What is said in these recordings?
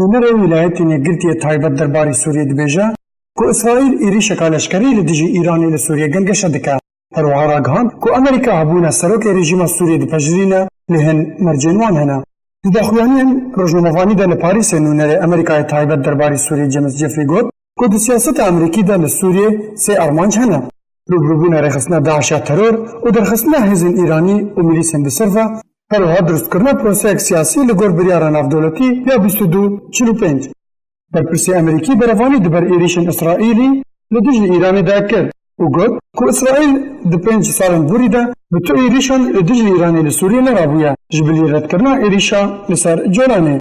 نمر ولایتین گرتی تایبەت دەرباری سووریە دبێژە کو ئیسرائیل ئێریشە کالەشکەری لە دژی ئیرانی لە سووریە گەنگەشە دکا هەروەها ڕاگەهاند کو ئەمریکا هەبوونە سەرۆکی ڕێژیمە سووریە دپەژرینە لە هەن مەرجێنوان هەنا داخوانیان ڕۆژنامەوانیدا لە پاریسێ نونەرێ ئەمریکای تایبەت دەرباری سووریە جێمس جێفری گوت کو د سیاسەتە ئەمریکیدا لە سووریە سێ ئەرمانج هەنا روبروبوونا ڕێخستنا داعشە تەرۆر و دەرخستنا هێزن ئیرانی و میلیسên بسەرڤە هەروەها دروستکردنا پرۆسەیەک سیاسی لەگۆڕ بریارە ناودەوڵەتی یا 2245 بەرپرسی ئەمریکی بەرەوانی دبەر ئێریشên ئیسرائیلی لە دژی ئیرانیدا کرد و گوت کو ئیسرائیل di 5 salên borî de bi tu êrîşan li dijî Îranê li Sûriyê nerabûye ji bilî redkirina êrîşa li ser Colanê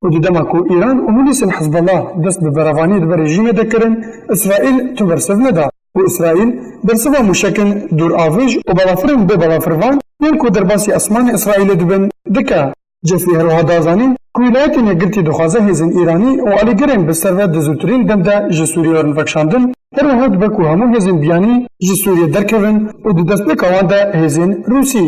û di dema ku Îran û milîsên Hizbullah dest bi berevanî di ber rejîmê de kirin İsraîl tu bersiv neda û İsraîl bersiva mûşekin dûravêj û balafirên bê balafirvan yên ku derbasî esmanê Îsraîlê dibin dike Cefrî herwiha dazanîn ku wilayetên yekgirtî dixwaze hêzên Îranî û alîgirên bi serve di zûtirîn dem de ji Sûriyê rin vekşandin herwiha dibe ku hemû hêzên biyanî ji Sûriyê derkevin û di destpêka wan de hêzên Rûsî.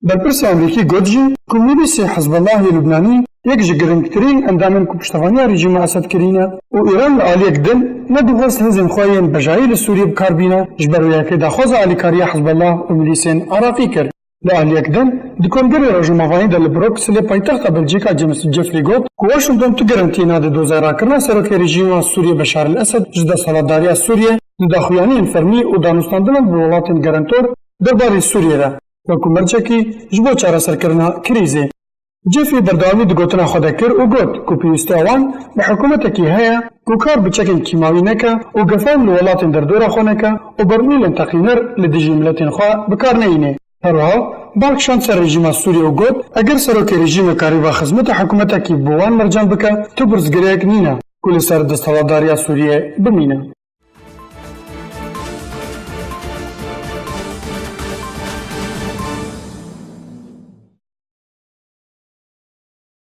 Berpirsê Amerîkî got jî ku milîsê Hizbullahê Lubnanî yek ji girîngtirîn endamên ku piştevaniya rejîma Esed kirîne û Îran li aliyek din nedixwest hêzên xwe yên bejayî li Sûriyê bikarbîne ji ber wêyekê daxwaza alîkariya Hizbullah û milîsên Iraqî kir. Li aliyek din di Kongerê Rojnamevanî de li Brukselê paytexta Belçîka James Jeffrey got ku Washington tu garantiyê nade dozêrakirina serokê rejîma Sûriyê Beşar el-Esed ji desthilatdariya Sûriyê di daxuyaniyên fermî û danûstandinan bi welatên gerentor derbarê Sûriyê de wekû mercekî ji bo çareserkirina krîzê. Jeffrey berdewamî di gotina xwe de kir û got ku pêwîstiya wan bi hikûmetekî heye ku kar bi çekên kîmawî neke û gefan li welatên derdora xwe neke û bermîlên teqîner li dijî miletên xwe bikar neyîne. Herwiha balkişand ser rejîma Sûriyê û got eger serokê rejîmê karîva xizmeta hikûmetekî bi wan mercan bike tu birzgirêyek nîne ku li ser desthilatdariya Sûriyê bimîne.